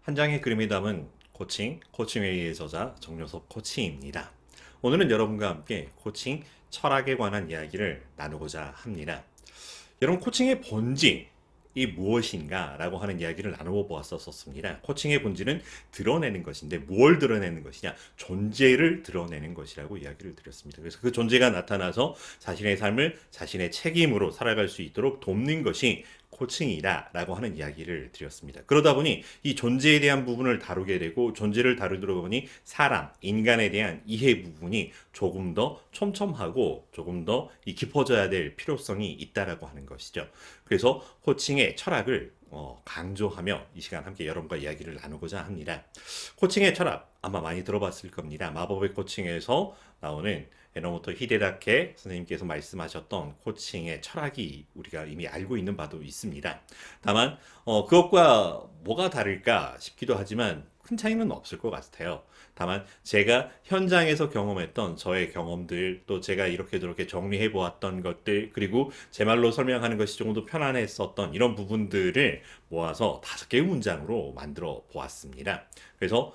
한 장의 그림이 담은 코칭회의의 저자 정요섭 코치입니다. 오늘은 여러분과 함께 코칭 철학에 관한 이야기를 나누고자 합니다. 여러분, 코칭의 본질이 무엇인가 라고 하는 이야기를 나누어 보았었습니다. 코칭의 본질은 드러내는 것인데 무엇을 드러내는 것이냐? 존재를 드러내는 것이라고 이야기를 드렸습니다. 그래서 그 존재가 나타나서 자신의 삶을 자신의 책임으로 살아갈 수 있도록 돕는 것이 코칭이다 라고 하는 이야기를 드렸습니다. 그러다 보니 이 존재에 대한 부분을 다루게 되고, 존재를 다루다 보니 사람, 인간에 대한 이해 부분이 조금 더 촘촘하고 조금 더 깊어져야 될 필요성이 있다라고 하는 것이죠. 그래서 코칭의 철학을 강조하며 이 시간 함께 여러분과 이야기를 나누고자 합니다. 코칭의 철학 아마 많이 들어봤을 겁니다. 마법의 코칭에서 나오는 에노모토 히데다케 선생님께서 말씀하셨던 코칭의 철학이 우리가 이미 알고 있는 바도 있습니다. 다만 그것과 뭐가 다를까 싶기도 하지만 큰 차이는 없을 것 같아요. 다만 제가 현장에서 경험했던 저의 경험들, 또 제가 이렇게 저렇게 정리해 보았던 것들, 그리고 제 말로 설명하는 것이 조금 더 편안했었던 이런 부분들을 모아서 5개의 문장으로 만들어 보았습니다. 그래서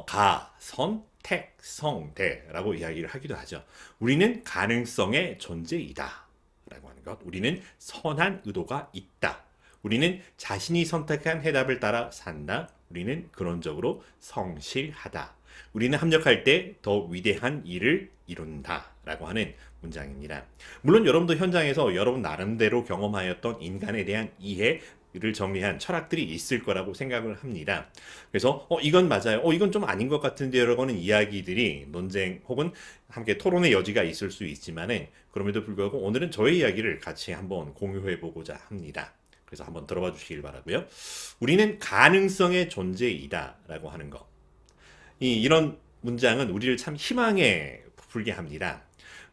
가, 선, 택, 성, 대라고 이야기를 하기도 하죠. 우리는 가능성의 존재이다 라고 하는 것. 우리는 선한 의도가 있다. 우리는 자신이 선택한 해답을 따라 산다. 우리는 근원적으로 성실하다. 우리는 합력할 때 더 위대한 일을 이룬다 라고 하는 문장입니다. 물론 여러분도 현장에서 여러분 나름대로 경험하였던 인간에 대한 이해를 정리한 철학들이 있을 거라고 생각을 합니다. 그래서 이건 맞아요, 이건 좀 아닌 것 같은데 라고 하는 이야기들이 논쟁 혹은 함께 토론의 여지가 있을 수 있지만은, 그럼에도 불구하고 오늘은 저의 이야기를 같이 한번 공유해 보고자 합니다. 그래서 한번 들어봐 주시길 바라고요. 우리는 가능성의 존재이다 라고 하는 것. 이런 문장은 우리를 참 희망에 부풀게 합니다.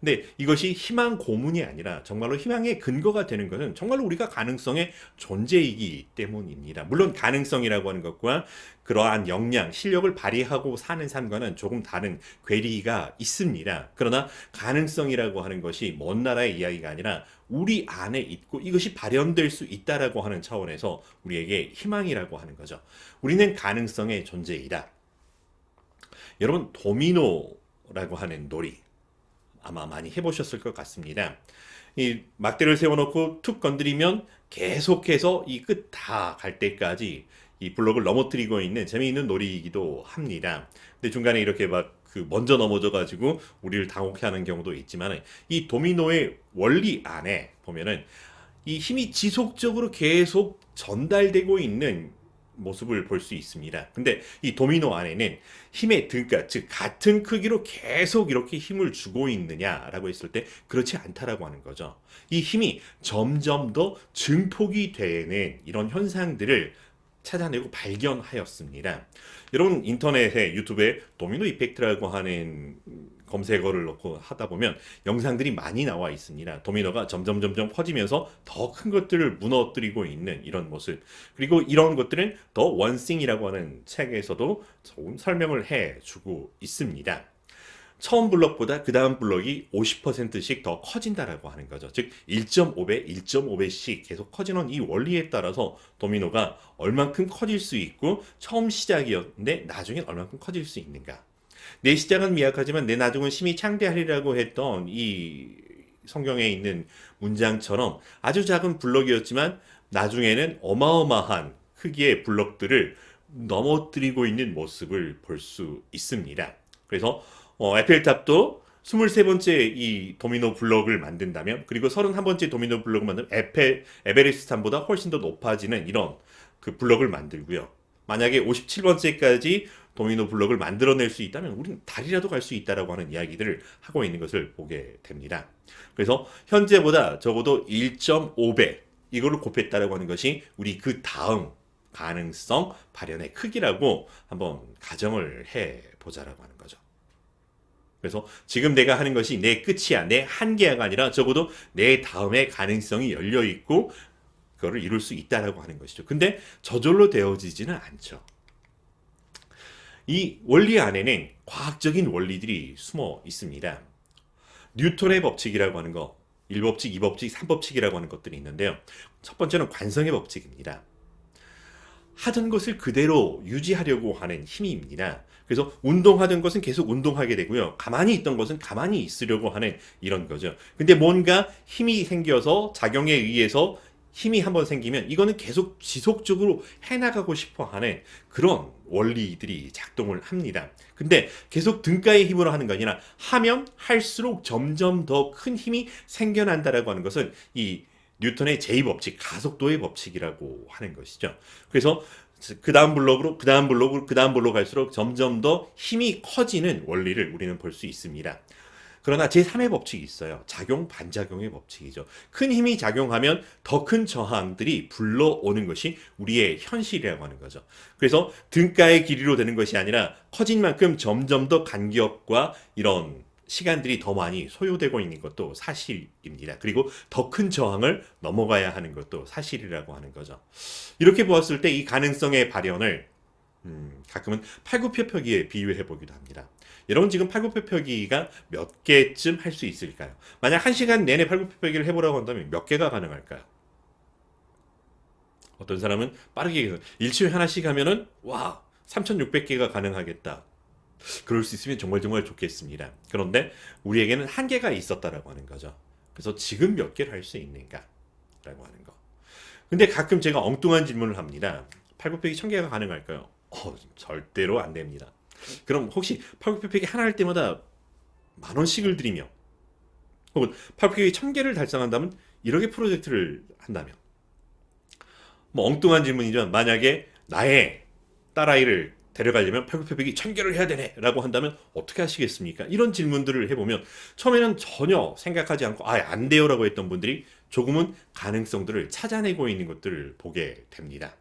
근데 이것이 희망 고문이 아니라 정말로 희망의 근거가 되는 것은 정말로 우리가 가능성의 존재이기 때문입니다. 물론 가능성이라고 하는 것과 그러한 역량, 실력을 발휘하고 사는 삶과는 조금 다른 괴리가 있습니다. 그러나 가능성이라고 하는 것이 먼 나라의 이야기가 아니라 우리 안에 있고 이것이 발현될 수 있다라고 하는 차원에서 우리에게 희망이라고 하는 거죠. 우리는 가능성의 존재이다. 여러분, 도미노라고 하는 놀이 아마 많이 해보셨을 것 같습니다. 이 막대를 세워놓고 툭 건드리면 계속해서 이 끝 다 갈 때까지 이 블록을 넘어뜨리고 있는 재미있는 놀이이기도 합니다. 근데 중간에 이렇게 막 먼저 넘어져 가지고 우리를 당혹해 하는 경우도 있지만, 이 도미노의 원리 안에 보면은 이 힘이 지속적으로 계속 전달되고 있는 모습을 볼 수 있습니다. 근데 이 도미노 안에는 힘의 등가, 즉 같은 크기로 계속 이렇게 힘을 주고 있느냐라고 했을 때 그렇지 않다라고 하는 거죠. 이 힘이 점점 더 증폭이 되는 이런 현상들을 찾아내고 발견하였습니다. 여러분, 인터넷에, 유튜브에 도미노 이펙트라고 하는 검색어를 넣고 하다 보면 영상들이 많이 나와 있습니다. 도미노가 점점 커지면서 더 큰 것들을 무너뜨리고 있는 이런 모습, 그리고 이런 것들은 더 원싱이라고 하는 책에서도 조금 설명을 해주고 있습니다. 처음 블럭보다 그 다음 블럭이 50%씩 더 커진다라고 하는 거죠. 즉 1.5배, 1.5배씩 계속 커지는 이 원리에 따라서 도미노가 얼만큼 커질 수 있고, 처음 시작이었는데 나중엔 얼만큼 커질 수 있는가. 내 시작은 미약하지만 내 나중은 심히 창대하리라고 했던 이 성경에 있는 문장처럼 아주 작은 블럭이었지만 나중에는 어마어마한 크기의 블럭들을 넘어뜨리고 있는 모습을 볼 수 있습니다. 그래서 에펠탑도 23번째 이 도미노 블럭을 만든다면, 그리고 31번째 도미노 블럭을 만들면 에베레스트산보다 훨씬 더 높아지는 이런 그 블럭을 만들고요. 만약에 57번째까지 도미노 블럭을 만들어낼 수 있다면 우리는 달이라도 갈 수 있다라고 하는 이야기들을 하고 있는 것을 보게 됩니다. 그래서 현재보다 적어도 1.5배 이거를 곱했다라고 하는 것이 우리 그 다음 가능성 발현의 크기라고 한번 가정을 해보자라고 하는 거죠. 그래서 지금 내가 하는 것이 내 끝이야, 내 한계가 아니라 적어도 내 다음에 가능성이 열려 있고 그거를 이룰 수 있다라고 하는 것이죠. 근데 저절로 되어지지는 않죠. 이 원리 안에는 과학적인 원리들이 숨어 있습니다. 뉴턴의 법칙이라고 하는 거, 1법칙, 2법칙, 3법칙이라고 하는 것들이 있는데요. 첫 번째는 관성의 법칙입니다. 하던 것을 그대로 유지하려고 하는 힘입니다. 그래서 운동하던 것은 계속 운동하게 되고요. 가만히 있던 것은 가만히 있으려고 하는 이런 거죠. 근데 뭔가 힘이 생겨서 작용에 의해서 힘이 한번 생기면 이거는 계속 지속적으로 해나가고 싶어 하는 그런 원리들이 작동을 합니다. 근데 계속 등가의 힘으로 하는 거 아니라 하면 할수록 점점 더 큰 힘이 생겨난다라고 하는 것은 이 뉴턴의 제2법칙, 가속도의 법칙이라고 하는 것이죠. 그래서 그 다음 블록으로, 그 다음 블록으로, 그 다음 블록 갈수록 점점 더 힘이 커지는 원리를 우리는 볼 수 있습니다. 그러나 제3의 법칙이 있어요. 작용, 반작용의 법칙이죠. 큰 힘이 작용하면 더 큰 저항들이 불러오는 것이 우리의 현실이라고 하는 거죠. 그래서 등가의 길이로 되는 것이 아니라 커진 만큼 점점 더 간격과 이런 시간들이 더 많이 소요되고 있는 것도 사실입니다. 그리고 더 큰 저항을 넘어가야 하는 것도 사실이라고 하는 거죠. 이렇게 보았을 때 이 가능성의 발현을 가끔은 팔굽혀펴기에 비유해 보기도 합니다. 여러분 지금 팔굽혀펴기가 몇 개쯤 할 수 있을까요? 만약 1시간 내내 팔굽혀펴기를 해보라고 한다면 몇 개가 가능할까요? 어떤 사람은 빠르게 일주일에 하나씩 하면은 와 3,600개가 가능하겠다. 그럴 수 있으면 정말 정말 좋겠습니다. 그런데 우리에게는 한계가 있었다라고 하는 거죠. 그래서 지금 몇 개를 할 수 있는가라고 하는 거. 근데 가끔 제가 엉뚱한 질문을 합니다. 팔굽혀펴기 1,000개가 가능할까요? 절대로 안 됩니다. 그럼 혹시 팔굽혀펴기 하나 할 때마다 10,000원씩을 드리며 혹은 팔굽혀펴기 1,000개를 달성한다면 1억의 프로젝트를 한다면 뭐 엉뚱한 질문이지만 만약에 나의 딸아이를 데려가려면 팔굽혀펴기 1,000개를 해야 되네 라고 한다면 어떻게 하시겠습니까? 이런 질문들을 해보면 처음에는 전혀 생각하지 않고 안 돼요 라고 했던 분들이 조금은 가능성들을 찾아내고 있는 것들을 보게 됩니다.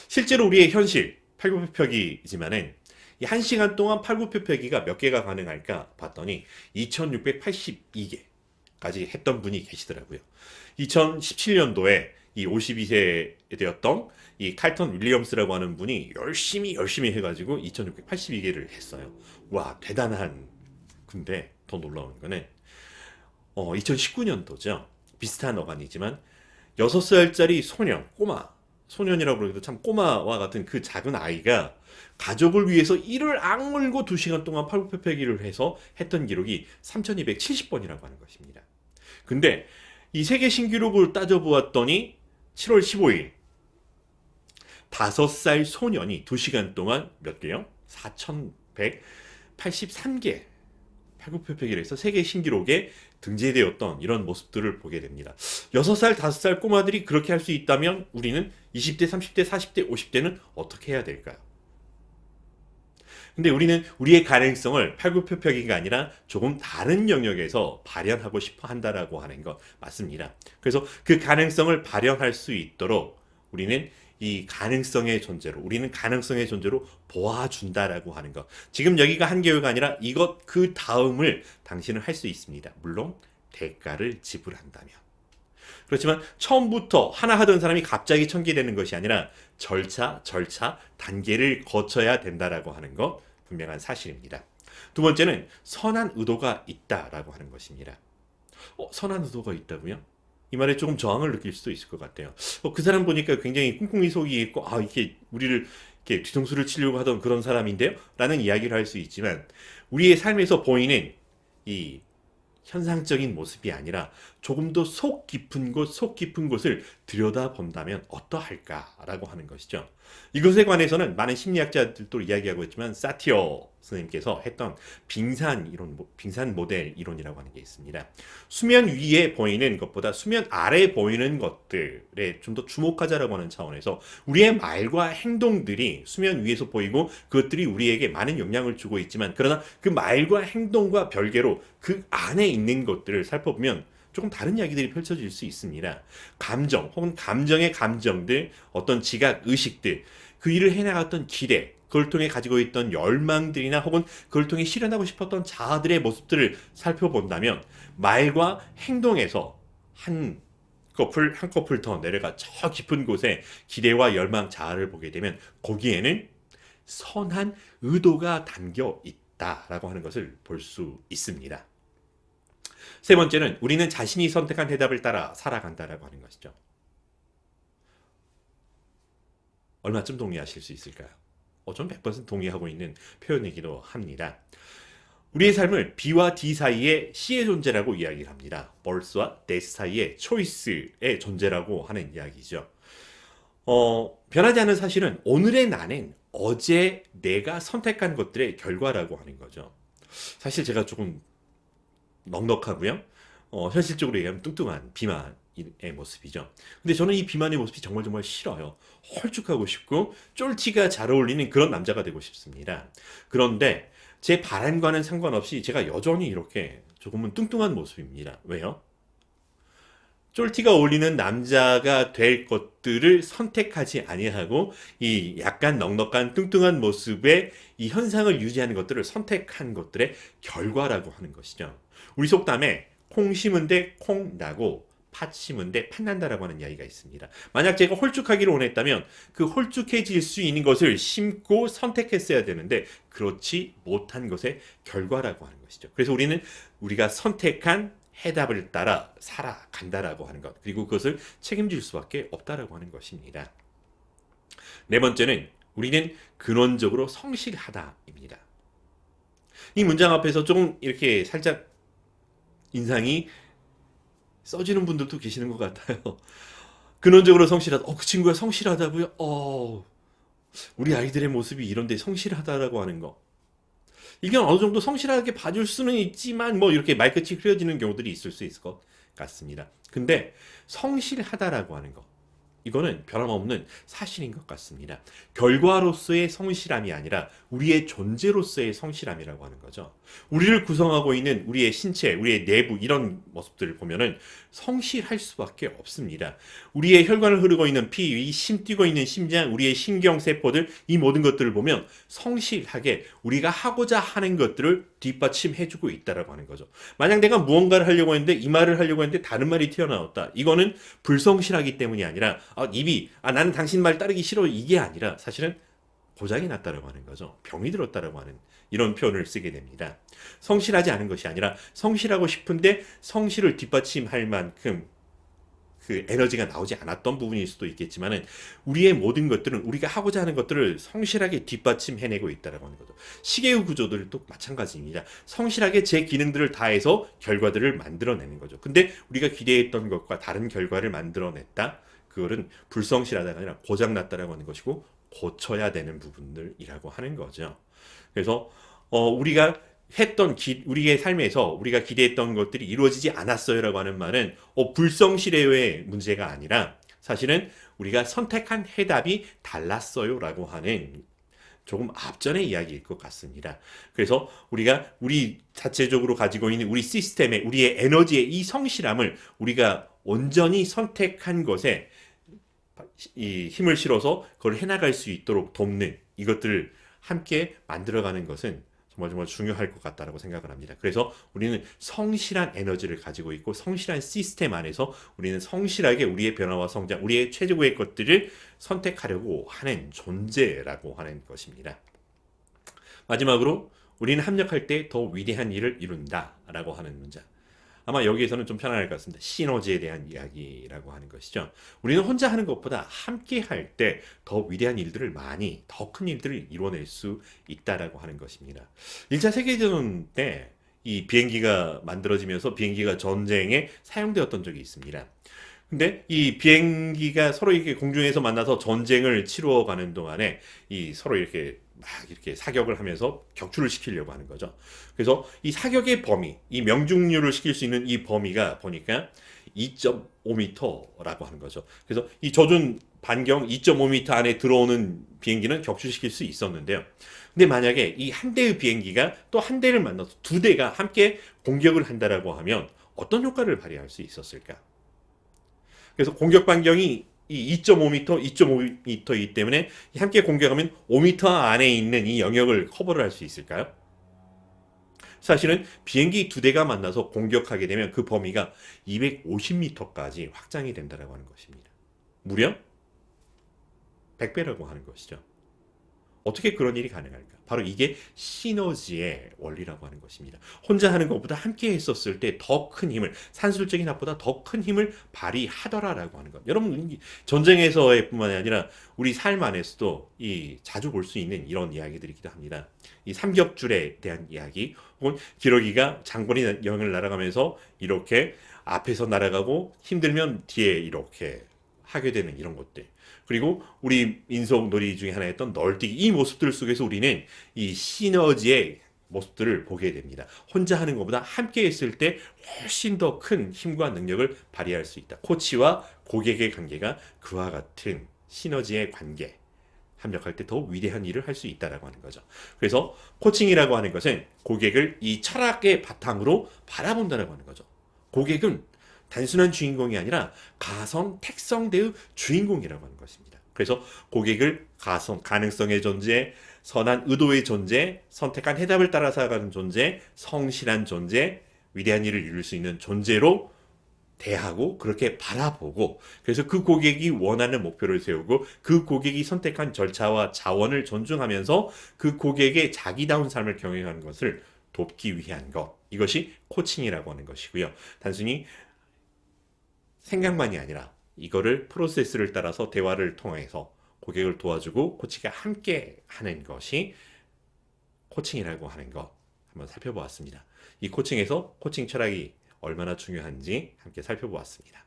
실제로 우리의 현실 팔굽혀펴기이지만은 이 1시간 동안 팔굽혀펴기가 몇 개가 가능할까 봤더니 2,682개까지 했던 분이 계시더라고요. 2017년도에 이 52세 되었던 이 칼턴 윌리엄스라고 하는 분이 열심히 해가지고 2,682개를 했어요. 와 대단한. 근데 더 놀라운 거는 2019년도죠. 비슷한 어간이지만 6살짜리 소년, 소년이라고 해도 참 꼬마와 같은 그 작은 아이가 가족을 위해서 이를 악물고 2시간 동안 팔굽혀펴기를 해서 했던 기록이 3,270번이라고 하는 것입니다. 근데 이 세계 신기록을 따져보았더니 7월 15일 5살 소년이 2시간 동안 몇 개요? 4,183개 팔굽혀펴기를 해서 세계 신기록에 등재되었던 이런 모습들을 보게 됩니다. 6살, 5살 꼬마들이 그렇게 할 수 있다면 우리는 20대, 30대, 40대, 50대는 어떻게 해야 될까요? 근데 우리는 우리의 가능성을 팔굽혀펴기가 아니라 조금 다른 영역에서 발현하고 싶어 한다라고 하는 것 맞습니다. 그래서 그 가능성을 발현할 수 있도록 우리는 이 가능성의 존재로, 우리는 가능성의 존재로 보아준다라고 하는 것. 지금 여기가 한계가 아니라 이것 그 다음을 당신은 할 수 있습니다. 물론 대가를 지불한다면. 그렇지만 처음부터 하나 하던 사람이 갑자기 1,000개 되는 것이 아니라 절차, 단계를 거쳐야 된다라고 하는 것 분명한 사실입니다. 두 번째는 선한 의도가 있다라고 하는 것입니다. 선한 의도가 있다고요? 이 말에 조금 저항을 느낄 수도 있을 것 같아요. 그 사람 보니까 굉장히 꿍꿍이 속이 있고 이렇게 우리를 이렇게 뒤통수를 치려고 하던 그런 사람인데요? 라는 이야기를 할 수 있지만 우리의 삶에서 보이는 이 현상적인 모습이 아니라 조금 더 속 깊은 곳을 들여다본다면 어떠할까라고 하는 것이죠. 이것에 관해서는 많은 심리학자들도 이야기하고 있지만 사티어 선생님께서 했던 빙산 모델 이론이라고 하는 게 있습니다. 수면 위에 보이는 것보다 수면 아래 보이는 것들에 좀 더 주목하자라고 하는 차원에서 우리의 말과 행동들이 수면 위에서 보이고 그것들이 우리에게 많은 영향을 주고 있지만 그러나 그 말과 행동과 별개로 그 안에 있는 것들을 살펴보면 조금 다른 이야기들이 펼쳐질 수 있습니다. 감정 혹은 감정의 감정들, 어떤 지각, 의식들, 그 일을 해나갔던 기대, 그걸 통해 가지고 있던 열망들이나 혹은 그걸 통해 실현하고 싶었던 자아들의 모습들을 살펴본다면 말과 행동에서 한 커플 더 내려가 저 깊은 곳에 기대와 열망, 자아를 보게 되면 거기에는 선한 의도가 담겨 있다라고 하는 것을 볼 수 있습니다. 세 번째는 우리는 자신이 선택한 해답을 따라 살아간다라고 하는 것이죠. 얼마쯤 동의하실 수 있을까요? 전 100% 동의하고 있는 표현이기도 합니다. 우리의 삶을 B와 D 사이의 C의 존재라고 이야기를 합니다. birth와 death 사이의 choice의 존재라고 하는 이야기죠. 변하지 않는 사실은 오늘의 나는 어제 내가 선택한 것들의 결과라고 하는 거죠. 사실 제가 조금 넉넉하고요. 현실적으로 얘기하면 뚱뚱한 비만의 모습이죠. 근데 저는 이 비만의 모습이 정말 정말 싫어요. 홀쭉하고 싶고 쫄티가 잘 어울리는 그런 남자가 되고 싶습니다. 그런데 제 바람과는 상관없이 제가 여전히 이렇게 조금은 뚱뚱한 모습입니다. 왜요? 쫄티가 어울리는 남자가 될 것들을 선택하지 아니하고 이 약간 넉넉한 뚱뚱한 모습의 이 현상을 유지하는 것들을 선택한 것들의 결과라고 하는 것이죠. 우리 속담에 콩 심은 데 콩 나고 팥 심은 데 팥 난다라고 하는 이야기가 있습니다. 만약 제가 홀쭉하기를 원했다면 그 홀쭉해질 수 있는 것을 심고 선택했어야 되는데 그렇지 못한 것의 결과라고 하는 것이죠. 그래서 우리가 선택한 해답을 따라 살아간다라고 하는 것, 그리고 그것을 책임질 수밖에 없다라고 하는 것입니다. 네 번째는 우리는 근원적으로 성실하다입니다. 이 문장 앞에서 조금 이렇게 살짝 인상이 써지는 분들도 계시는 것 같아요. 근원적으로 성실하다. 그 친구가 성실하다고요? 우리 아이들의 모습이 이런데 성실하다라고 하는 거. 이게 어느 정도 성실하게 봐줄 수는 있지만 뭐 이렇게 말끝이 흐려지는 경우들이 있을 수 있을 것 같습니다. 근데 성실하다라고 하는 거, 이거는 변함없는 사실인 것 같습니다. 결과로서의 성실함이 아니라 우리의 존재로서의 성실함이라고 하는 거죠. 우리를 구성하고 있는 우리의 신체, 우리의 내부 이런 모습들을 보면은 성실할 수밖에 없습니다. 우리의 혈관을 흐르고 있는 피, 이 뛰고 있는 심장, 우리의 신경세포들 이 모든 것들을 보면 성실하게 우리가 하고자 하는 것들을 뒷받침해주고 있다라고 하는 거죠. 만약 내가 무언가를 하려고 했는데 이 말을 하려고 했는데 다른 말이 튀어나왔다. 이거는 불성실하기 때문이 아니라 나는 당신 말 따르기 싫어 이게 아니라 사실은 고장이 났다라고 하는 거죠. 병이 들었다라고 하는 이런 표현을 쓰게 됩니다. 성실하지 않은 것이 아니라 성실하고 싶은데 성실을 뒷받침할 만큼 그 에너지가 나오지 않았던 부분일 수도 있겠지만은 우리의 모든 것들은 우리가 하고자 하는 것들을 성실하게 뒷받침해내고 있다라고 하는 거죠. 시계의 구조들도 마찬가지입니다. 성실하게 제 기능들을 다해서 결과들을 만들어내는 거죠. 근데 우리가 기대했던 것과 다른 결과를 만들어냈다. 그거는 불성실하다가 아니라 고장났다라고 하는 것이고 고쳐야 되는 부분들이라고 하는 거죠. 그래서 우리가 우리의 삶에서 우리가 기대했던 것들이 이루어지지 않았어요라고 하는 말은 불성실의 문제가 아니라 사실은 우리가 선택한 해답이 달랐어요라고 하는 조금 앞전의 이야기일 것 같습니다. 그래서 우리가 우리 자체적으로 가지고 있는 우리 시스템에 우리의 에너지의 이 성실함을 우리가 온전히 선택한 것에 이 힘을 실어서 그걸 해나갈 수 있도록 돕는 이것들을 함께 만들어가는 것은 정말 중요할 것 같다라고 생각을 합니다. 그래서 우리는 성실한 에너지를 가지고 있고 성실한 시스템 안에서 우리는 성실하게 우리의 변화와 성장, 우리의 최고의 것들을 선택하려고 하는 존재라고 하는 것입니다. 마지막으로 우리는 합력할 때 더 위대한 일을 이룬다라고 하는 문장. 아마 여기에서는 좀 편안할 것 같습니다. 시너지에 대한 이야기라고 하는 것이죠. 우리는 혼자 하는 것보다 함께 할 때 더 위대한 일들을 더 큰 일들을 이뤄낼 수 있다라고 하는 것입니다. 1차 세계대전 때 이 비행기가 만들어지면서 비행기가 전쟁에 사용되었던 적이 있습니다. 근데 이 비행기가 서로 이렇게 공중에서 만나서 전쟁을 치루어가는 동안에 이 서로 이렇게 막 이렇게 사격을 하면서 격추를 시키려고 하는 거죠. 그래서 이 사격의 범위, 이 명중률을 시킬 수 있는 이 범위가 보니까 2.5m라고 하는 거죠. 그래서 이 저준 반경 2.5m 안에 들어오는 비행기는 격추시킬 수 있었는데요. 근데 만약에 이 한 대의 비행기가 또 한 대를 만나서 두 대가 함께 공격을 한다라고 하면 어떤 효과를 발휘할 수 있었을까? 그래서 공격 반경이 이 2.5m, 2.5m이기 때문에 함께 공격하면 5m 안에 있는 이 영역을 커버를 할 수 있을까요? 사실은 비행기 두 대가 만나서 공격하게 되면 그 범위가 250m까지 확장이 된다고 하는 것입니다. 무려 100배라고 하는 것이죠. 어떻게 그런 일이 가능할까? 바로 이게 시너지의 원리라고 하는 것입니다. 혼자 하는 것보다 함께 했었을 때 더 큰 힘을, 산술적인 합보다 더 큰 힘을 발휘하더라라고 하는 것. 여러분, 전쟁에서의 뿐만 아니라 우리 삶 안에서도 이 자주 볼 수 있는 이런 이야기들이기도 합니다. 이 삼겹줄에 대한 이야기, 혹은 기러기가 장군이 여행을 날아가면서 이렇게 앞에서 날아가고 힘들면 뒤에 이렇게 하게 되는 이런 것들. 그리고 우리 민속 놀이 중에 하나였던 널뛰기, 이 모습들 속에서 우리는 이 시너지의 모습들을 보게 됩니다. 혼자 하는 것보다 함께 했을 때 훨씬 더 큰 힘과 능력을 발휘할 수 있다. 코치와 고객의 관계가 그와 같은 시너지의 관계, 협력할 때 더 위대한 일을 할 수 있다라고 하는 거죠. 그래서 코칭이라고 하는 것은 고객을 이 철학의 바탕으로 바라본다라고 하는 거죠. 고객은 단순한 주인공이 아니라 가성 택성대의 주인공이라고 하는 것입니다. 그래서 고객을 가능성의 존재, 선한 의도의 존재, 선택한 해답을 따라 살아가는 존재, 성실한 존재, 위대한 일을 이룰 수 있는 존재로 대하고 그렇게 바라보고, 그래서 그 고객이 원하는 목표를 세우고 그 고객이 선택한 절차와 자원을 존중하면서 그 고객의 자기다운 삶을 경영하는 것을 돕기 위한 것, 이것이 코칭이라고 하는 것이고요. 단순히 생각만이 아니라 이거를 프로세스를 따라서 대화를 통해서 고객을 도와주고 코치가 함께 하는 것이 코칭이라고 하는 것, 한번 살펴보았습니다. 이 코칭에서 코칭 철학이 얼마나 중요한지 함께 살펴보았습니다.